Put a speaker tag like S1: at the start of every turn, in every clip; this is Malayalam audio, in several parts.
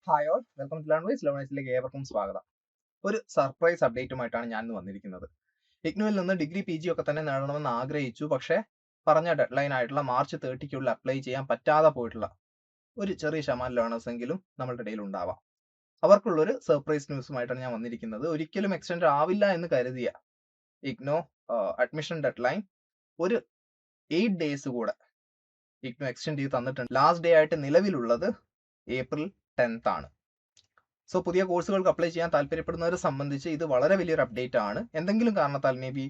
S1: ഹായ് ഓൾ, വെൽക്കം ടു ലേണേഴ്സിലേക്ക് ഏവർക്കും സ്വാഗതം. ഒരു സർപ്രൈസ് അപ്ഡേറ്റുമായിട്ടാണ് ഞാൻ വന്നിരിക്കുന്നത്. ഇഗ്നുവിൽ നിന്ന് ഡിഗ്രി PG ഒക്കെ തന്നെ നേടണമെന്ന് ആഗ്രഹിച്ചു. പക്ഷേ പറഞ്ഞ ഡെഡ്ലൈൻ ആയിട്ടുള്ള മാർച്ച് 30 അപ്ലൈ ചെയ്യാൻ പറ്റാതെ പോയിട്ടുള്ള ഒരു ചെറിയ ശതമാനം ലേണേഴ്സ് എങ്കിലും നമ്മളുടെ ഇടയിൽ ഉണ്ടാവാം. അവർക്കുള്ളൊരു സർപ്രൈസ് ന്യൂസുമായിട്ടാണ് ഞാൻ വന്നിരിക്കുന്നത്. ഒരിക്കലും എക്സ്റ്റെൻഡ് ആവില്ല എന്ന് കരുതിയ ഇഗ്നോ അഡ്മിഷൻ ഡെഡ്ലൈൻ ഒരു 8 ഡേയ്സ് കൂടെ ഇഗ്നോ എക്സ്റ്റെൻഡ് ചെയ്ത് തന്നിട്ടുണ്ട്. ലാസ്റ്റ് ഡേ ആയിട്ട് നിലവിലുള്ളത് April 10th ആണ്. സോ പുതിയ കോഴ്സുകൾക്ക് അപ്ലൈ ചെയ്യാൻ താല്പര്യപ്പെടുന്നവരെ സംബന്ധിച്ച് ഇത് വളരെ വലിയൊരു അപ്ഡേറ്റ് ആണ്. എന്തെങ്കിലും കാരണത്താൽ മേ ബി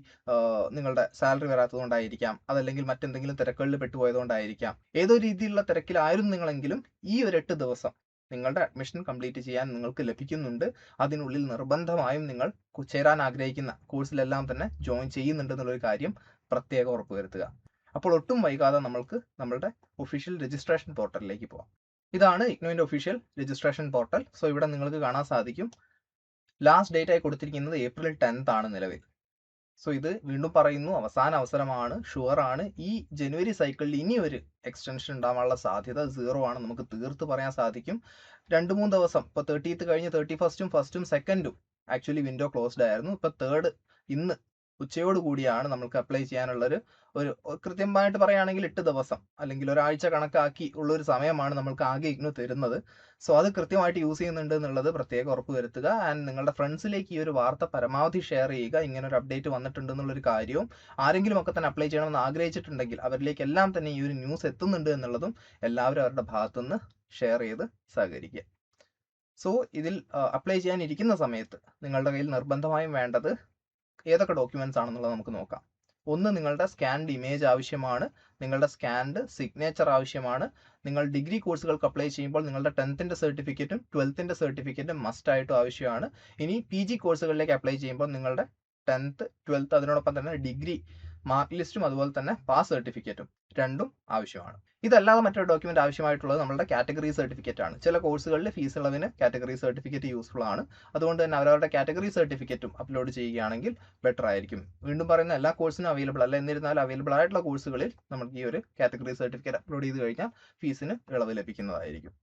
S1: നിങ്ങളുടെ സാലറി വരാത്തതുകൊണ്ടായിരിക്കാം, അതല്ലെങ്കിൽ മറ്റെന്തെങ്കിലും തിരക്കുകളിൽ പെട്ടുപോയതുകൊണ്ടായിരിക്കാം, ഏതോ രീതിയിലുള്ള തിരക്കിലായിരുന്നു നിങ്ങളെങ്കിലും ഈ ഒരു 8 ദിവസം നിങ്ങളുടെ അഡ്മിഷൻ കംപ്ലീറ്റ് ചെയ്യാൻ നിങ്ങൾക്ക് ലഭിക്കുന്നുണ്ട്. അതിനുള്ളിൽ നിർബന്ധമായും നിങ്ങൾ ചേരാൻ ആഗ്രഹിക്കുന്ന കോഴ്സിലെല്ലാം തന്നെ ജോയിൻ ചെയ്യുന്നുണ്ട് എന്നുള്ളൊരു കാര്യം പ്രത്യേകം ഉറപ്പുവരുത്തുക. അപ്പോൾ ഒട്ടും വൈകാതെ നമ്മൾക്ക് നമ്മളുടെ ഒഫീഷ്യൽ രജിസ്ട്രേഷൻ പോർട്ടലിലേക്ക് പോകാം. ഇതാണ് ഇഗ്നുവിന്റെ ഒഫീഷ്യൽ രജിസ്ട്രേഷൻ പോർട്ടൽ. സോ ഇവിടെ നിങ്ങൾക്ക് കാണാൻ സാധിക്കും ലാസ്റ്റ് ഡേറ്റ് ആയി കൊടുത്തിരിക്കുന്നത് April 10th ആണ് നിലവിൽ. സോ ഇത് വീണ്ടും പറയുന്നു, അവസാന അവസരമാണ്, ഷുവർ ആണ്. ഈ ജനുവരി സൈക്കിളിൽ ഇനി ഒരു എക്സ്റ്റൻഷൻ ഉണ്ടാവാനുള്ള സാധ്യത 0 ആണ്, നമുക്ക് തീർത്ത് പറയാൻ സാധിക്കും. 2-3 ദിവസം, ഇപ്പോൾ 30th കഴിഞ്ഞ് 31st, 1st, 2nd actually window closed ആയിരുന്നു. ഇപ്പോൾ 3rd ഇന്ന് ഉച്ചയോട് കൂടിയാണ് നമുക്ക് അപ്ലൈ ചെയ്യാനുള്ളൊരു കൃത്യമായിട്ട് പറയുകയാണെങ്കിൽ 8 ദിവസം അല്ലെങ്കിൽ ഒരാഴ്ച കണക്കാക്കി ഉള്ളൊരു സമയമാണ് നമ്മൾക്ക് ആകെ ഇഗ്നു തരുന്നത്. സോ അത് കൃത്യമായിട്ട് യൂസ് ചെയ്യുന്നുണ്ട് എന്നുള്ളത് പ്രത്യേകം ഉറപ്പുവരുത്തുക. ആൻഡ് നിങ്ങളുടെ ഫ്രണ്ട്സിലേക്ക് ഈ ഒരു വാർത്ത പരമാവധി ഷെയർ ചെയ്യുക. ഇങ്ങനെ ഒരു അപ്ഡേറ്റ് വന്നിട്ടുണ്ട് എന്നുള്ളൊരു കാര്യവും ആരെങ്കിലും ഒക്കെ തന്നെ അപ്ലൈ ചെയ്യണമെന്ന് ആഗ്രഹിച്ചിട്ടുണ്ടെങ്കിൽ അവരിലേക്ക് എല്ലാം തന്നെ ഈ ഒരു ന്യൂസ് എത്തുന്നുണ്ട് എന്നുള്ളതും എല്ലാവരും അവരുടെ ഭാഗത്തുനിന്ന് ഷെയർ ചെയ്ത് സഹകരിക്കുക. സോ ഇതിൽ അപ്ലൈ ചെയ്യാനിരിക്കുന്ന സമയത്ത് നിങ്ങളുടെ കയ്യിൽ നിർബന്ധമായും വേണ്ടത് ഏതൊക്കെ ഡോക്യുമെന്റ്സ് ആണെന്നുള്ളത് നമുക്ക് നോക്കാം. ഒന്ന്, നിങ്ങളുടെ സ്കാൻഡ് ഇമേജ് ആവശ്യമാണ്. നിങ്ങളുടെ സ്കാൻഡ് സിഗ്നേച്ചർ ആവശ്യമാണ്. നിങ്ങൾ ഡിഗ്രി കോഴ്സുകൾക്ക് അപ്ലൈ ചെയ്യുമ്പോൾ നിങ്ങളുടെ 10th സർട്ടിഫിക്കറ്റും 12th സർട്ടിഫിക്കറ്റും മസ്റ്റ് ആയിട്ടും ആവശ്യമാണ്. ഇനി PG കോഴ്സുകളിലേക്ക് അപ്ലൈ ചെയ്യുമ്പോൾ നിങ്ങളുടെ 10th 12th അതിനോടൊപ്പം തന്നെ ഡിഗ്രി മാർക്ക് ലിസ്റ്റും അതുപോലെ തന്നെ പാസ് സർട്ടിഫിക്കറ്റും രണ്ടും ആവശ്യമാണ്. ഇതല്ലാതെ മറ്റൊരു ഡോക്യുമെന്റ് ആവശ്യമായിട്ടുള്ളത് നമ്മുടെ കാറ്റഗറി സർട്ടിഫിക്കറ്റ് ആണ്. ചില കോഴ്സുകളിൽ ഫീസ് ഇളവിന് കാറ്റഗറി സർട്ടിഫിക്കറ്റ് യൂസ്ഫുൾ ആണ്. അതുകൊണ്ട് തന്നെ അവരവരുടെ കാറ്റഗറി സർട്ടിഫിക്കറ്റും അപ്ലോഡ് ചെയ്യുകയാണെങ്കിൽ ബെറ്റർ ആയിരിക്കും. വീണ്ടും പറയുന്ന, എല്ലാ കോഴ്സിനും അവൈലബിൾ അല്ല, എന്നിരുന്നാലും അവൈലബിൾ ആയിട്ടുള്ള കോഴ്സുകളിൽ നമുക്ക് ഈ ഒരു കാറ്റഗറി സർട്ടിഫിക്കറ്റ് അപ്ലോഡ് ചെയ്ത് കഴിഞ്ഞാൽ ഫീസിന് ഇളവ് ലഭിക്കുന്നതായിരിക്കും.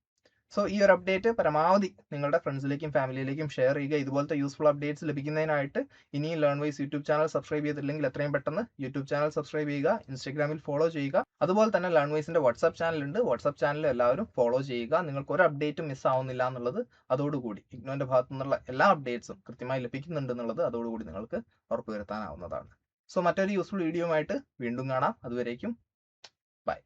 S1: സോ ഈ ഒരു അപ്ഡേറ്റ് പരമാവധി നിങ്ങളുടെ ഫ്രണ്ട്സിലേക്കും ഫാമിലിയിലേക്കും ഷെയർ ചെയ്യുക. ഇതുപോലത്തെ യൂസ്ഫുൾ അപ്ഡേറ്റ്സ് ലഭിക്കുന്നതിനായിട്ട് ഇനിയും ലേൺവൈസ് യൂട്യൂബ് ചാനൽ സബ്സ്ക്രൈബ് ചെയ്തിട്ടില്ലെങ്കിൽ എത്രയും പെട്ടെന്ന് യൂട്യൂബ് ചാനൽ സബ്സ്ക്രൈബ് ചെയ്യുക, ഇൻസ്റ്റാഗ്രാമിൽ ഫോളോ ചെയ്യുക. അതുപോലെ തന്നെ ലേൺവൈസിന്റെ വാട്സ്ആപ്പ് ചാനൽ ഉണ്ട്, വാട്സ്ആപ്പ് ചാനൽ എല്ലാവരും ഫോളോ ചെയ്യുക. നിങ്ങൾക്ക് ഒരു അപ്ഡേറ്റും മിസ് ആവുന്നില്ല എന്നുള്ളത് അതോടുകൂടി ഇഗ്നുവിന്റെ ഭാഗത്തു നിന്നുള്ള എല്ലാ അപ്ഡേറ്റ്സും കൃത്യമായി ലഭിക്കുന്നുണ്ട് എന്നുള്ളത് അതോടുകൂടി നിങ്ങൾക്ക് ഉറപ്പുവരുത്താനാവുന്നതാണ്. സോ മറ്റൊരു യൂസ്ഫുൾ വീഡിയോ ആയിട്ട് വീണ്ടും കാണാം. അതുവരേക്കും ബൈ.